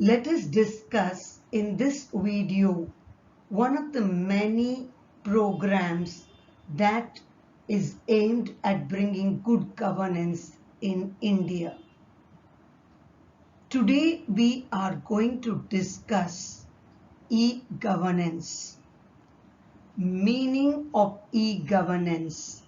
Let us discuss in this video one of the many programs that is aimed at bringing good governance in India. Today we are going to discuss e-governance. Meaning of e-governance.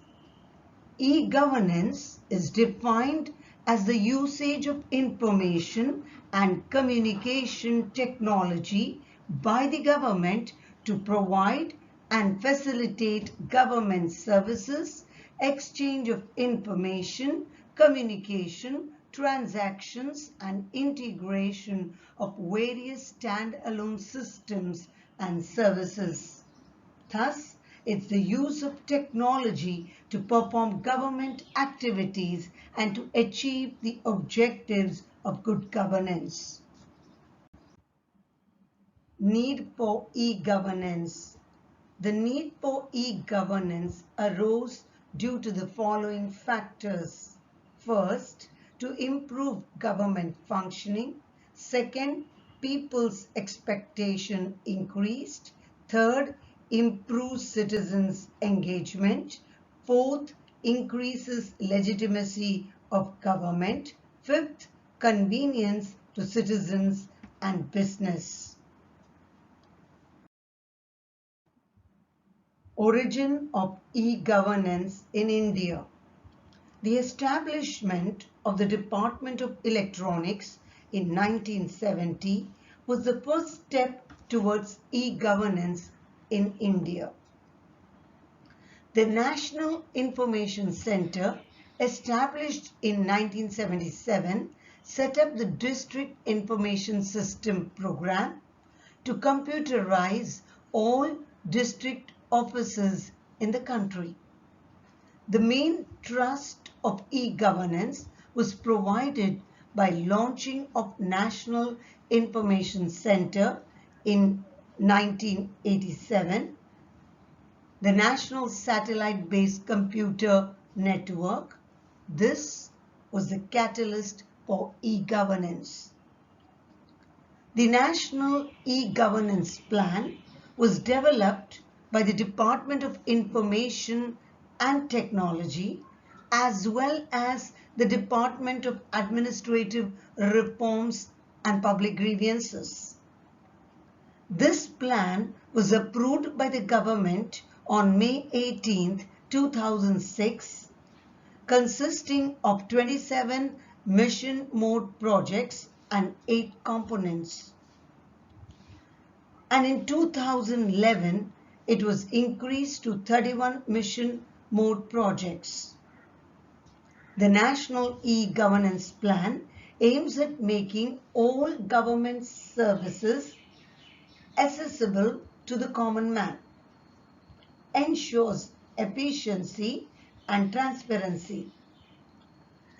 E-governance is defined as the usage of information and communication technology by the government to provide and facilitate government services, exchange of information, communication, transactions, and integration of various standalone systems and services. Thus, it's the use of technology to perform government activities and to achieve the objectives of good governance. Need for e-governance. The need for e-governance arose due to the following factors. First, to improve government functioning. Second, people's expectation increased. Third, improves citizens' engagement. Fourth, increases legitimacy of government. Fifth, convenience to citizens and business. Origin of e-governance in India. The establishment of the Department of Electronics in 1970 was the first step towards e-governance in India. The National Information Center, established in 1977, set up the District Information System program to computerize all district offices in the country. The main thrust of e-governance was provided by launching of National Information Center in 1987, the National Satellite-Based Computer Network. This was the catalyst for e-governance. The National E-Governance Plan was developed by the Department of Information and Technology as well as the Department of Administrative Reforms and Public Grievances. This plan was approved by the government on May 18, 2006, consisting of 27 mission mode projects and 8 components. And in 2011, it was increased to 31 mission mode projects. The National E-Governance Plan aims at making all government services accessible to the common man, ensures efficiency and transparency,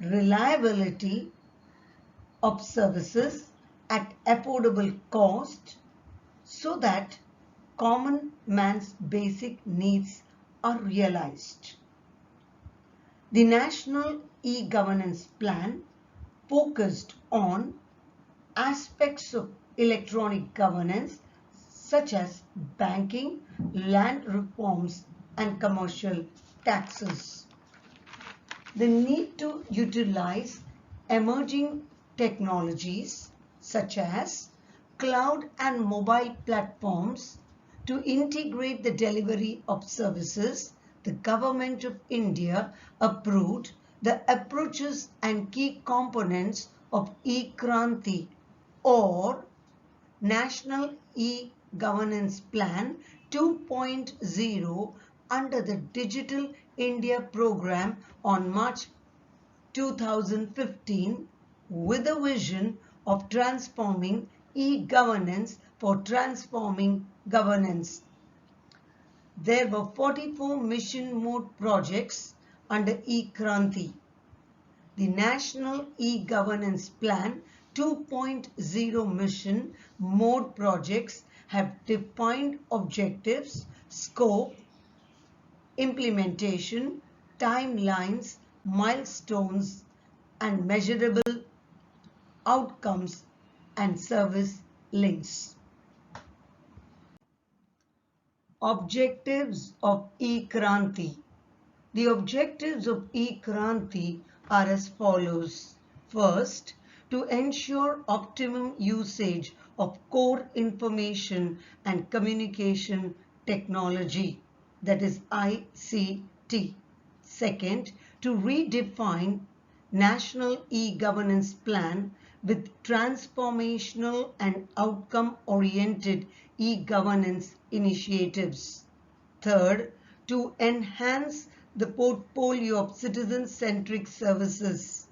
reliability of services at affordable cost so that common man's basic needs are realized. The National E-Governance Plan focused on aspects of electronic governance such as banking, land reforms, and commercial taxes. The need to utilize emerging technologies such as cloud and mobile platforms to integrate the delivery of services. The Government of India approved the approaches and key components of e-Kranti or National E-Governance Plan 2.0 under the Digital India program on March 2015 with a vision of transforming e-governance for transforming governance. There were 44 mission mode projects under e-Kranti. The National E-Governance Plan 2.0 mission mode projects have defined objectives, scope, implementation, timelines, milestones, and measurable outcomes and service links. Objectives of eKranti. The objectives of eKranti are as follows. First, to ensure optimum usage of core information and communication technology, that is ICT. Second, to redefine National E-Governance Plan with transformational and outcome-oriented e-governance initiatives. Third, to enhance the portfolio of citizen-centric services.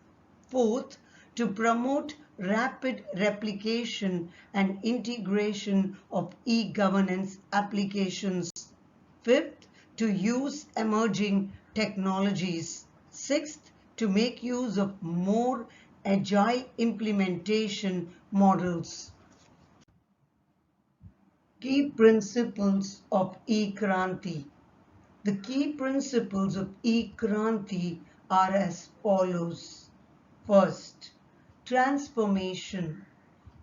Fourth, to promote rapid replication and integration of e-governance applications. Fifth, to use emerging technologies. Sixth, to make use of more agile implementation models. Key principles of eKranti. The key principles of eKranti are as follows. First, transformation.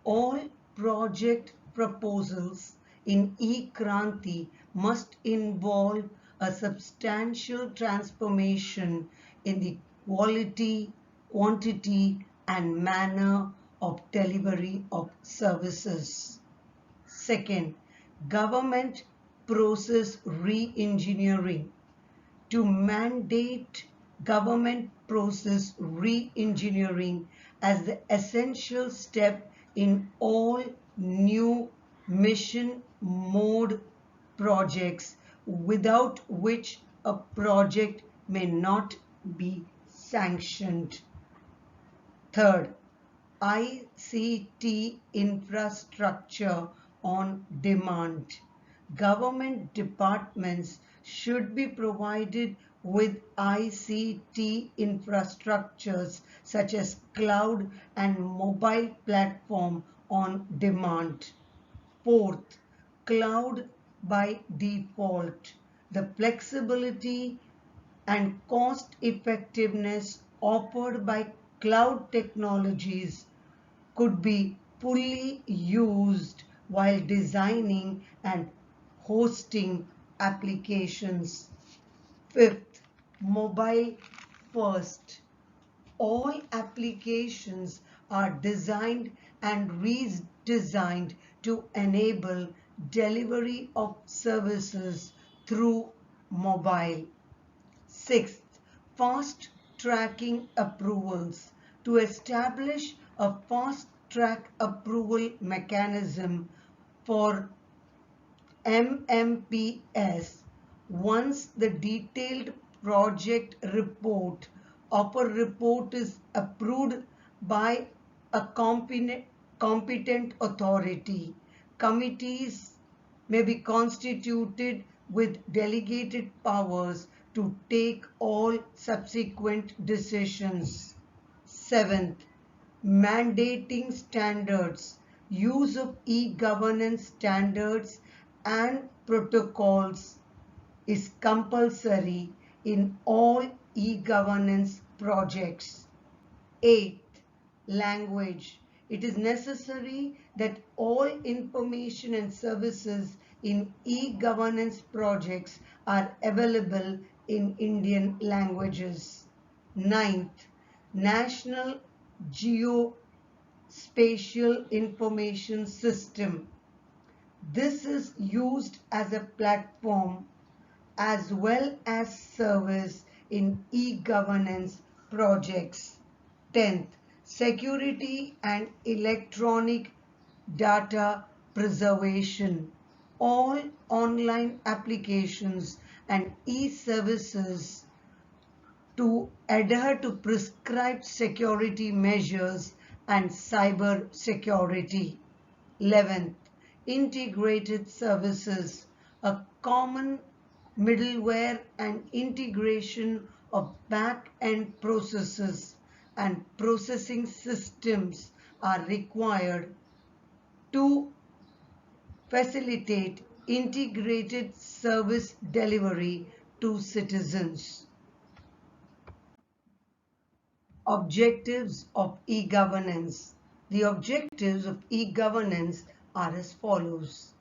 All project proposals in eKranti must involve a substantial transformation in the quality, quantity, and manner of delivery of services. Second, government process re-engineering. To mandate government process re-engineering as the essential step in all new mission mode projects, without which a project may not be sanctioned. Third, ICT infrastructure on demand. Government departments should be provided with ICT infrastructures such as cloud and mobile platform on demand. Fourth, cloud by default. The flexibility and cost effectiveness offered by cloud technologies could be fully used while designing and hosting applications. Fifth, mobile first. All applications are designed and redesigned to enable delivery of services through mobile. Sixth, fast tracking approvals. To establish a fast track approval mechanism for MMPS, once the detailed project report is approved by a competent authority, committees may be constituted with delegated powers to take all subsequent decisions. Seventh, mandating standards. Use of e-governance standards and protocols is compulsory in all e-governance projects. Eighth, language. It is necessary that all information and services in e-governance projects are available in Indian languages. Ninth, National Geospatial Information System. This is used as a platform as well as service in e-governance projects. 10th, security and electronic data preservation. All online applications and e-services to adhere to prescribed security measures and cyber security. 11th, integrated services, a common middleware and integration of back-end processes and processing systems are required to facilitate integrated service delivery to citizens. Objectives of e-governance. The objectives of e-governance are as follows.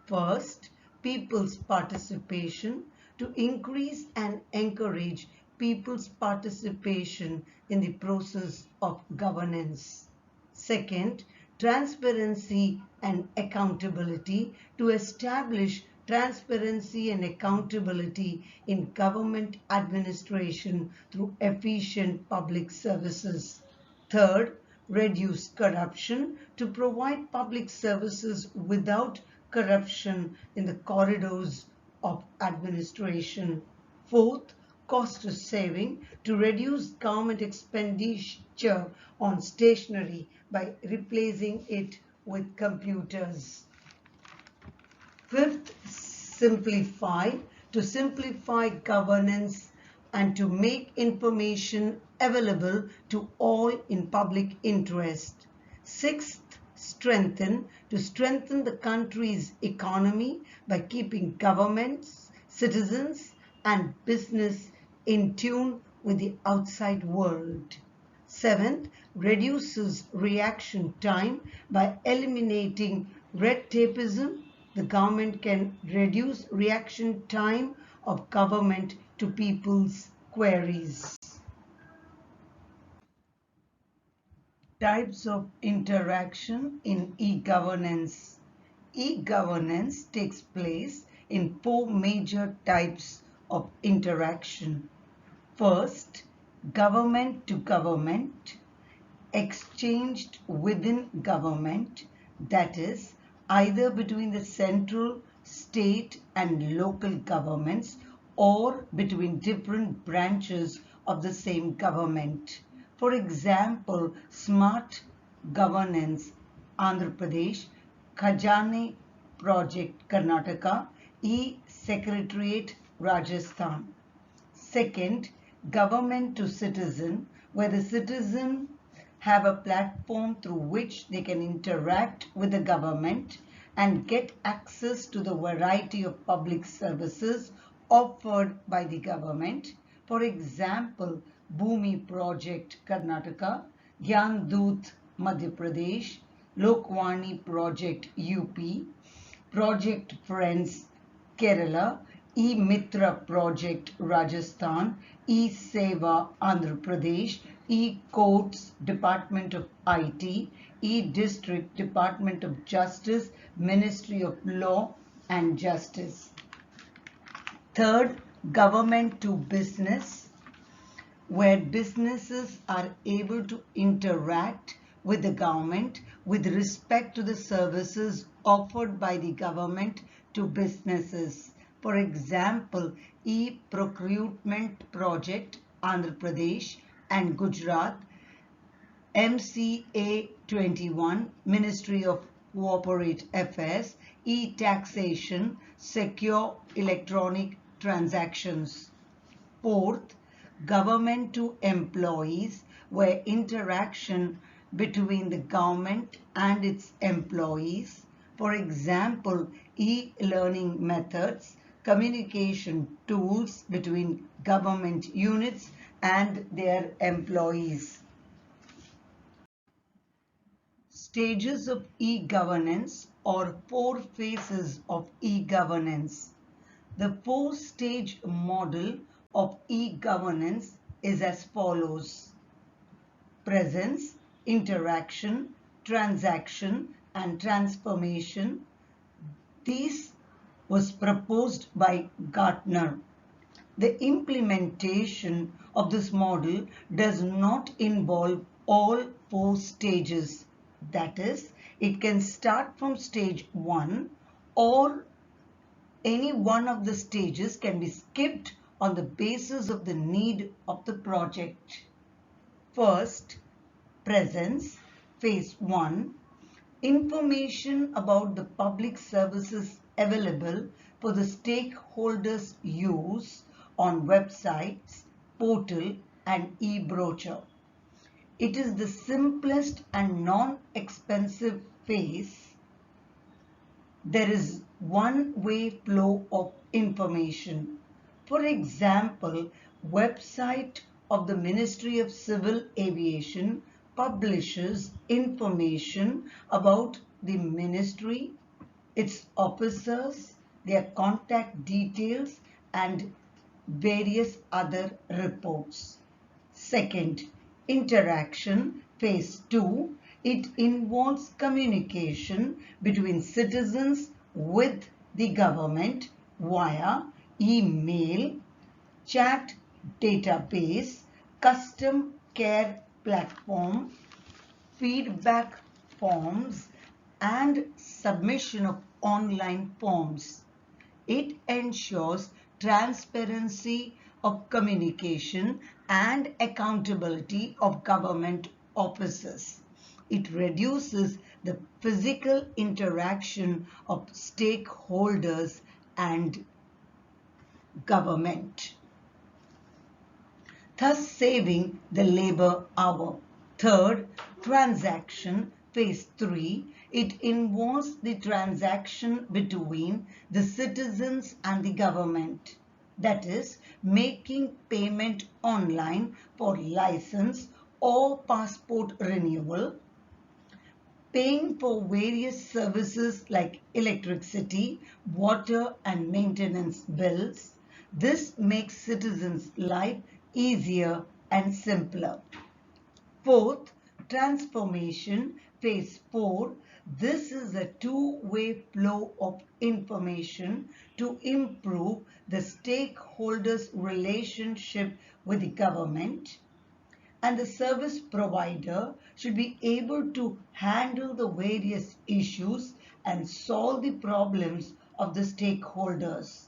First, people's participation, to increase and encourage people's participation in the process of governance. Second, transparency and accountability, to establish transparency and accountability in government administration through efficient public services. Third, reduce corruption, to provide public services without corruption in the corridors of administration. Fourth, cost saving, to reduce government expenditure on stationery by replacing it with computers. Fifth, simplify, to simplify governance and to make information available to all in public interest. Sixth, strengthen, to strengthen the country's economy by keeping governments, citizens, and business in tune with the outside world. Seventh, reduces reaction time by eliminating red tapeism. The government can reduce reaction time of government to people's queries. Types of interaction in e-governance. E-governance takes place in four major types of interaction. First, government to government, exchanged within government, that is, either between the central, state, and local governments or between different branches of the same government. For example, Smart Governance, Andhra Pradesh, Khajane Project, Karnataka, E-Secretariat, Rajasthan. Second, government to citizen, where the citizen have a platform through which they can interact with the government and get access to the variety of public services offered by the government. For example, Bhumi Project, Karnataka, Gyan Doot, Madhya Pradesh, Lokwani Project, UP, Project Friends, Kerala, E-Mitra Project, Rajasthan, E-Seva, Andhra Pradesh, E-Courts, Department of IT, E-District, Department of Justice, Ministry of Law and Justice. Third, government to business, where businesses are able to interact with the government with respect to the services offered by the government to businesses. For example, E-Procurement Project, Andhra Pradesh and Gujarat, MCA 21, Ministry of Corporate Affairs, E-Taxation, Secure Electronic Transactions. Fourth, government to employees, where interaction between the government and its employees, for example, e-learning methods, communication tools between government units and their employees. Stages of e-governance or four phases of e-governance. The four-stage model of e-governance is as follows: presence, interaction, transaction, and transformation. This was proposed by Gartner. The implementation of this model does not involve all four stages. That is, it can start from stage 1 or any one of the stages can be skipped on the basis of the need of the project. First, presence, phase 1, information about the public services available for the stakeholders' use on websites, portal and e-brochure. It is the simplest and non-expensive phase. There is one-way flow of information. For example, website of the Ministry of Civil Aviation, publishes information about the ministry, its officers, their contact details, and various other reports. Second, interaction, phase 2. It involves communication between citizens with the government via email, chat database, custom care platform, feedback forms, and submission of online forms. It ensures transparency of communication and accountability of government officers. It reduces the physical interaction of stakeholders and government, thus saving the labor hour. Third, transaction, phase 3. It involves the transaction between the citizens and the government. That is, making payment online for license or passport renewal, paying for various services like electricity, water, and maintenance bills. This makes citizens' life easier and simpler. Fourth, transformation, phase 4. This is a two-way flow of information to improve the stakeholders' relationship with the government, and the service provider should be able to handle the various issues and solve the problems of the stakeholders.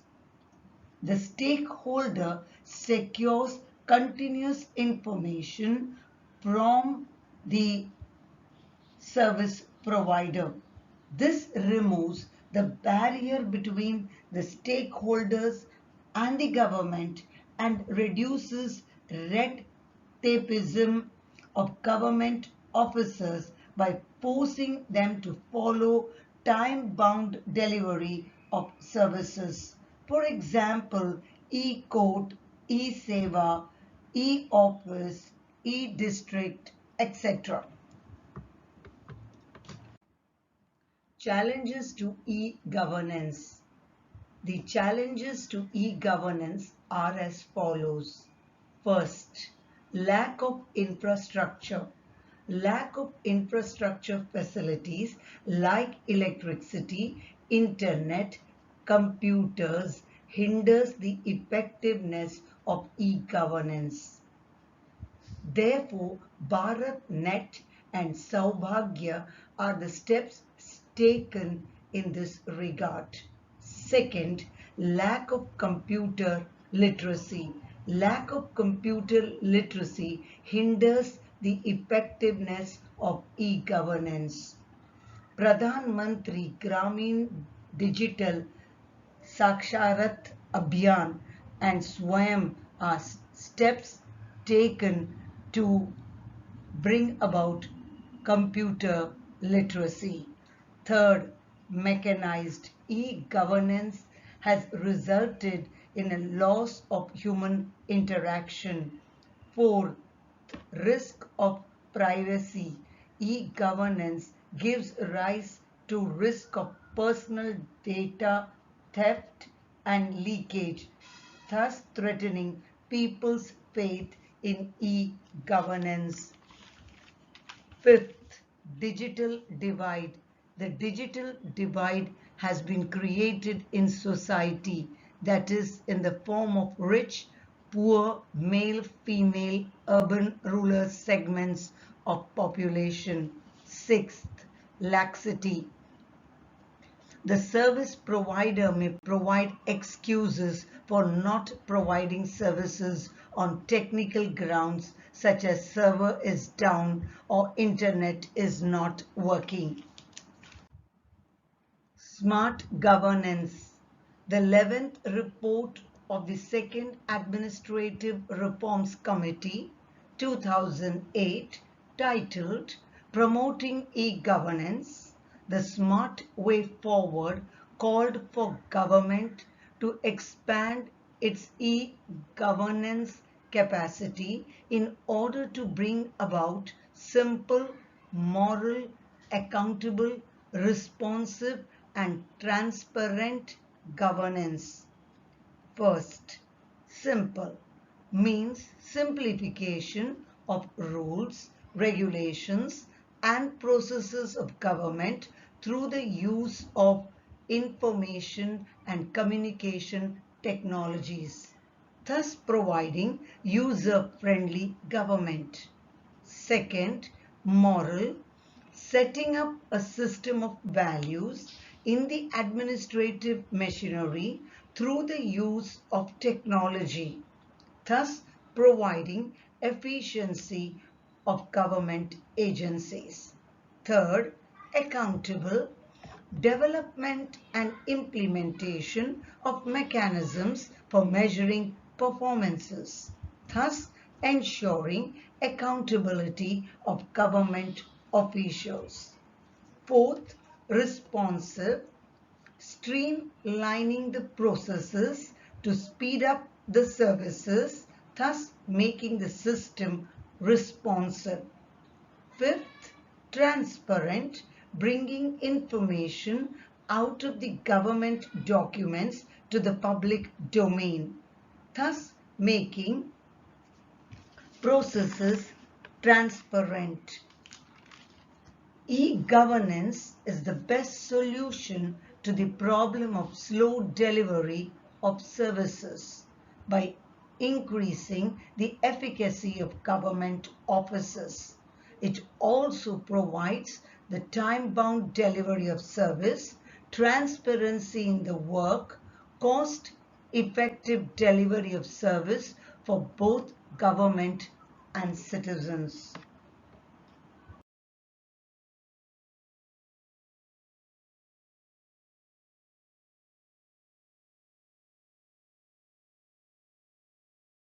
The stakeholder secures continuous information from the service provider. This removes the barrier between the stakeholders and the government and reduces red tapeism of government officers by forcing them to follow time-bound delivery of services. For example, e-court, e-seva, e-office, e-district, etc. Challenges to e-governance. The challenges to e-governance are as follows. First, lack of infrastructure. Lack of infrastructure facilities like electricity, internet, computers hinders the effectiveness of e-governance. Therefore, BharatNet and Saubhagya are the steps taken in this regard. Second, lack of computer literacy. Lack of computer literacy hinders the effectiveness of e-governance. Pradhan Mantri Gramin Digital Saksharat Abhiyan and Swayam are steps taken to bring about computer literacy. Third, mechanized e-governance has resulted in a loss of human interaction. Fourth, risk of privacy. E-governance gives rise to risk of personal data theft and leakage, thus threatening people's faith in e-governance. Fifth, digital divide. The digital divide has been created in society, that is in the form of rich, poor, male, female, urban, rural segments of population. Sixth, laxity. The service provider may provide excuses for not providing services on technical grounds such as server is down or internet is not working. Smart governance. The 11th report of the Second Administrative Reforms Committee 2008 titled Promoting E-Governance, the Smart Way Forward called for government to expand its e-governance capacity in order to bring about simple, moral, accountable, responsive, and transparent governance. First, simple means simplification of rules, regulations, and processes of government through the use of information and communication technologies, thus providing user-friendly government. Second, moral, setting up a system of values in the administrative machinery through the use of technology, thus providing efficiency of government agencies. Third, accountable, development and implementation of mechanisms for measuring performances, thus ensuring accountability of government officials. Fourth, responsive, streamlining the processes to speed up the services, thus making the system responsive. Fifth, transparent, bringing information out of the government documents to the public domain, thus making processes transparent. E-governance is the best solution to the problem of slow delivery of services by increasing the efficacy of government offices. It also provides the time-bound delivery of service, transparency in the work, cost-effective delivery of service for both government and citizens.